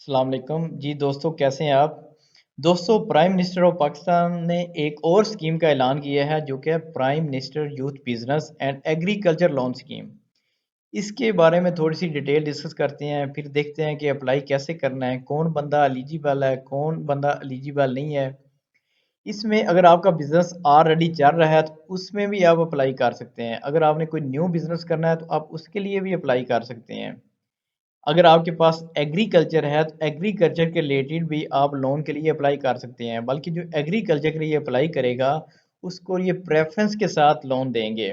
अस्सलाम वालेकुम जी दोस्तों, कैसे हैं आप। दोस्तों, प्राइम मिनिस्टर ऑफ पाकिस्तान ने एक और स्कीम का ऐलान किया है जो कि है prime minister youth business and agriculture loan scheme. इसके बारे में थोड़ी सी डिटेल डिस्कस करते हैं, फिर देखते हैं कि अप्लाई कैसे करना है, कौन बंदा एलिजिबल है, कौन बंदा एलिजिबल नहीं है। इसमें अगर आपका बिजनेस ऑलरेडी चल रहा है तो उसमें भी आप अप्लाई कर सकते हैं। अगर आपने कोई न्यू बिजनेस करना है तो आप उसके लिए भी अप्लाई कर सकते हैं। अगर आपके पास एग्रीकल्चर है तो एग्रीकल्चर के रिलेटेड भी आप लोन के लिए अप्लाई कर सकते हैं, बल्कि जो एग्रीकल्चर के लिए अप्लाई करेगा उसको ये प्रेफरेंस के साथ लोन देंगे।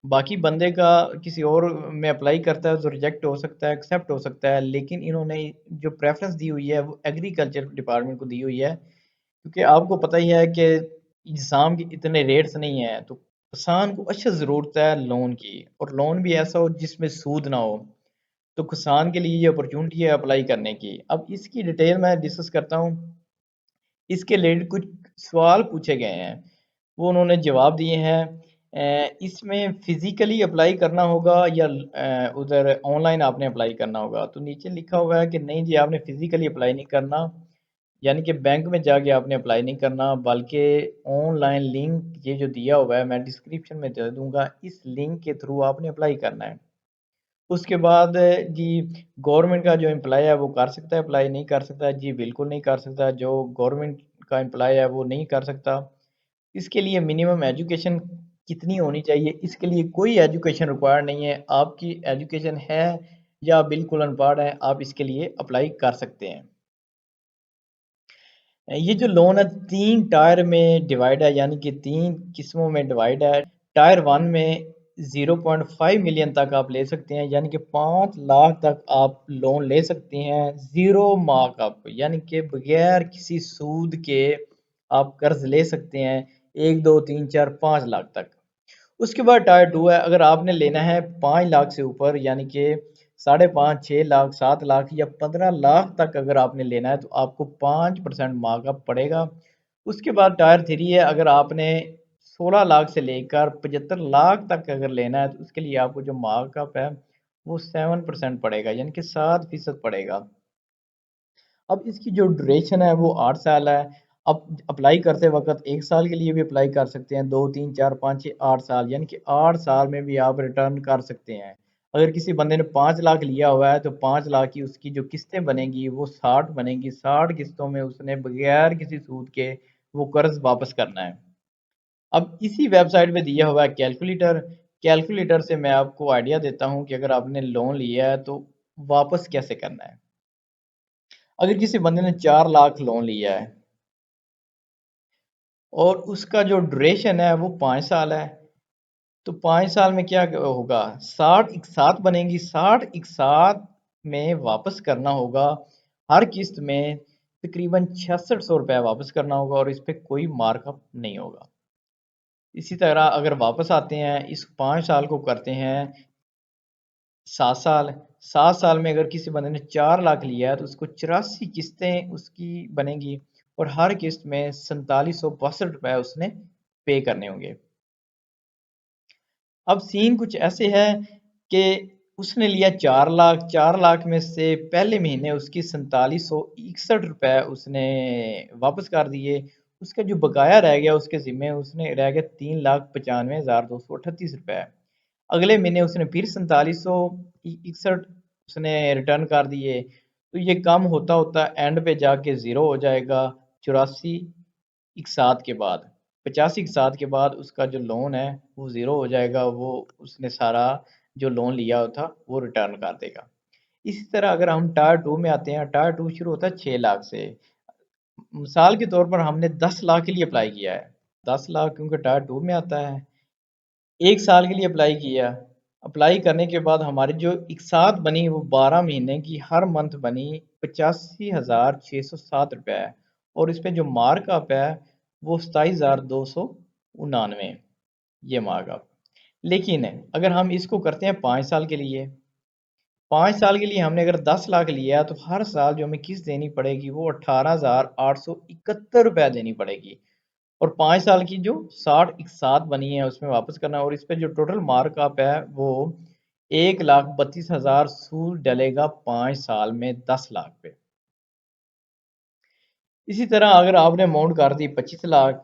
बाकी बंदे का किसी और में अप्लाई करता है तो रिजेक्ट हो सकता है, एक्सेप्ट हो सकता है, लेकिन इन्होंने जो प्रेफरेंस दी हुई है वो एग्रीकल्चर डिपार्टमेंट को दी हुई है, क्योंकि आपको पता ही है कि एग्ज़ाम के इतने रेट्स नहीं हैं, तो किसान को अच्छा ज़रूरत है लोन की, और लोन भी ऐसा हो जिसमें सूद ना हो। तो किसान के लिए ये अपॉर्चुनिटी है अप्लाई करने की। अब इसकी डिटेल मैं डिस्कस करता हूँ। इसके रिलेटेड कुछ सवाल पूछे गए हैं, वो उन्होंने जवाब दिए हैं। इसमें फिज़िकली अप्लाई करना होगा या उधर ऑनलाइन आपने अप्लाई करना होगा। तो नीचे लिखा हुआ है कि नहीं जी, आपने फिज़िकली अप्लाई नहीं करना, यानी कि बैंक में जाके आपने अप्लाई नहीं करना, बल्कि ऑनलाइन लिंक ये जो दिया हुआ है मैं डिस्क्रिप्शन में दे दूँगा, इस लिंक के थ्रू आपने अप्लाई करना है। उसके बाद जी, गवर्नमेंट का जो एम्प्लॉयी है वो कर सकता है अप्लाई, नहीं कर सकता जी बिल्कुल नहीं कर सकता, जो गवर्नमेंट का एम्प्लॉयी है वो नहीं कर सकता। इसके लिए मिनिमम एजुकेशन कितनी होनी चाहिए, इसके लिए कोई एजुकेशन रिक्वायर्ड नहीं है। आपकी एजुकेशन है या बिल्कुल अनपढ़ है, आप इसके लिए अप्लाई कर सकते हैं। ये जो लोन है 3 टायर में डिवाइड है, यानी कि 3 किस्मों में डिवाइड है। टायर 1 में 0.5 मिलियन तक आप ले सकते हैं, यानी कि 5 लाख तक आप लोन ले सकते हैं। ज़ीरो मार्कअप, यानी कि बगैर किसी सूद के आप कर्ज ले सकते हैं 1, 2, 3, 4, 5 लाख तक। उसके बाद टायर 2 है, अगर आपने लेना है 5 लाख से ऊपर, यानी कि 5.5, 6 लाख, 7 लाख या 15 लाख तक अगर आपने लेना है तो आपको 5% मार्कअप पड़ेगा। उसके बाद टायर 3 है, अगर आपने 16 लाख से लेकर 75 लाख तक अगर लेना है तो उसके लिए आपको जो मार्कअप है वो 7% पड़ेगा, यानी कि 7% पड़ेगा। अब इसकी जो ड्यूरेशन है वो 8 साल है। अब अप्लाई करते वक़्त 1 साल के लिए भी अप्लाई कर सकते हैं, 2, 3, 4, 5, 6, 8 साल, यानी कि 8 साल में भी आप रिटर्न कर सकते हैं। अगर किसी बंदे ने 5 लाख लिया हुआ है तो 5 लाख की उसकी जो किस्तें बनेंगी वो 60 बनेंगी। 60 किस्तों में उसने बगैर किसी सूद के वो कर्ज़ वापस करना है। अब इसी वेबसाइट पे दिया हुआ है कैलकुलेटर। कैलकुलेटर से मैं आपको आइडिया देता हूँ कि अगर आपने लोन लिया है तो वापस कैसे करना है। अगर किसी बंदे ने 4 लाख लोन लिया है और उसका जो ड्यूरेशन है वो 5 साल है, तो 5 साल में क्या होगा, 60 इकसात बनेंगी। 60 इकसात में वापस करना होगा, हर किस्त में तकरीबन 6600 रुपये वापस करना होगा, और इस पे कोई मार्कअप नहीं होगा। इसी तरह अगर वापस आते हैं, इस 5 साल को करते हैं 7 साल। 7 साल में अगर किसी बंदे ने 4 लाख लिया है तो उसको 84 किस्तें उसकी बनेंगी, और हर किस्त में 4762 रुपये उसने पे करने होंगे। अब सीन कुछ ऐसे है कि उसने लिया 4 लाख, 4 लाख में से पहले महीने उसकी 4761 रुपये उसने वापस कर दिए। उसका जो बकाया रह गया उसके ज़िम्मे, उसने रह गया 3,95,238 रुपये। अगले महीने उसने फिर 4761 उसने रिटर्न कर दिए। तो ये कम होता होता एंड पे जाके ज़ीरो हो जाएगा 84 इकसात के बाद। 85 इकसात के बाद उसका जो लोन है वो ज़ीरो हो जाएगा, वो उसने सारा जो लोन लिया हो था वो रिटर्न कर देगा। इसी तरह अगर हम टायर 2 में आते हैं, टायर 2 शुरू होता है 6 लाख से। मिसाल के तौर पर हमने 10 लाख के लिए अप्लाई किया है। 10 लाख क्योंकि टायर 2 में आता है। 1 साल के लिए अप्लाई किया। अप्लाई करने के बाद हमारी जो इकसात बनी वो 12 महीने की हर मंथ बनी 85,607 रुपये है, और इस पे जो मार्कअप है वो 27,299, ये मार्कअप। लेकिन अगर हम इसको करते हैं 5 साल के लिए, 5 साल के लिए हमने अगर 10 लाख लिया तो हर साल जो हमें किस्त देनी पड़ेगी वो 18,871 रुपये देनी पड़ेगी, और 5 साल की जो 60 इकसात बनी है उसमें वापस करना है, और इस पे जो टोटल मार्कअप है वो 1,32,000 सूद डलेगा 5 साल में 10 लाख पे। इसी तरह अगर आपने अमाउंट कर दी 25 लाख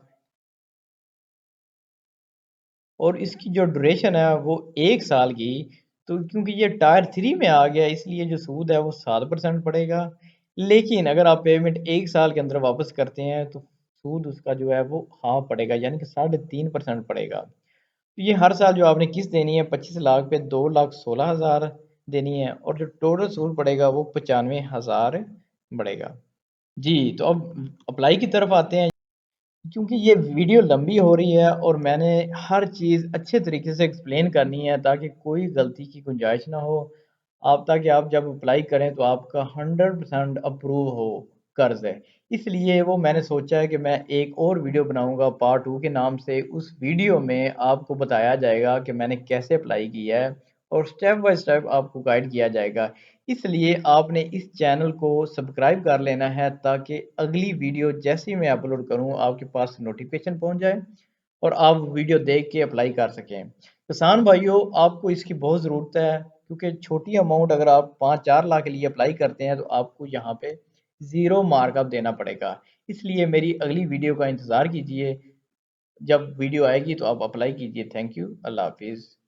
और इसकी जो ड्यूरेशन है वो 1 साल की, तो क्योंकि ये टायर 3 में आ गया इसलिए जो सूद है वो 7% पड़ेगा। लेकिन अगर आप पेमेंट 1 साल के अंदर वापस करते हैं तो सूद उसका जो है वो हाफ पड़ेगा, यानी कि 3.5% पड़ेगा। तो ये हर साल जो आपने किस्त देनी है 25 लाख पे 2,16,000 देनी है, और जो टोटल सूद पड़ेगा वो 95,000 पड़ेगा। जी, तो अब अप्लाई की तरफ आते हैं। क्योंकि ये वीडियो लंबी हो रही है और मैंने हर चीज़ अच्छे तरीके से एक्सप्लेन करनी है ताकि कोई गलती की गुंजाइश ना हो, आप ताकि आप जब अप्लाई करें तो आपका 100% अप्रूव हो कर्ज़ है। इसलिए वो मैंने सोचा है कि मैं एक और वीडियो बनाऊंगा पार्ट 2 के नाम से। उस वीडियो में आपको बताया जाएगा कि मैंने कैसे अप्लाई किया है और स्टेप बाय स्टेप आपको गाइड किया जाएगा। इसलिए आपने इस चैनल को सब्सक्राइब कर लेना है ताकि अगली वीडियो जैसे ही मैं अपलोड करूं आपके पास नोटिफिकेशन पहुंच जाए और आप वीडियो देख के अप्लाई कर सकें। किसान भाइयों, आपको इसकी बहुत ज़रूरत है क्योंकि छोटी अमाउंट अगर आप 5-4 लाख के लिए अप्लाई करते हैं तो आपको यहाँ पे ज़ीरो मार्कअप देना पड़ेगा। इसलिए मेरी अगली वीडियो का इंतज़ार कीजिए। जब वीडियो आएगी तो आप अप्लाई कीजिए। Thank you. अल्लाह हाफिज़।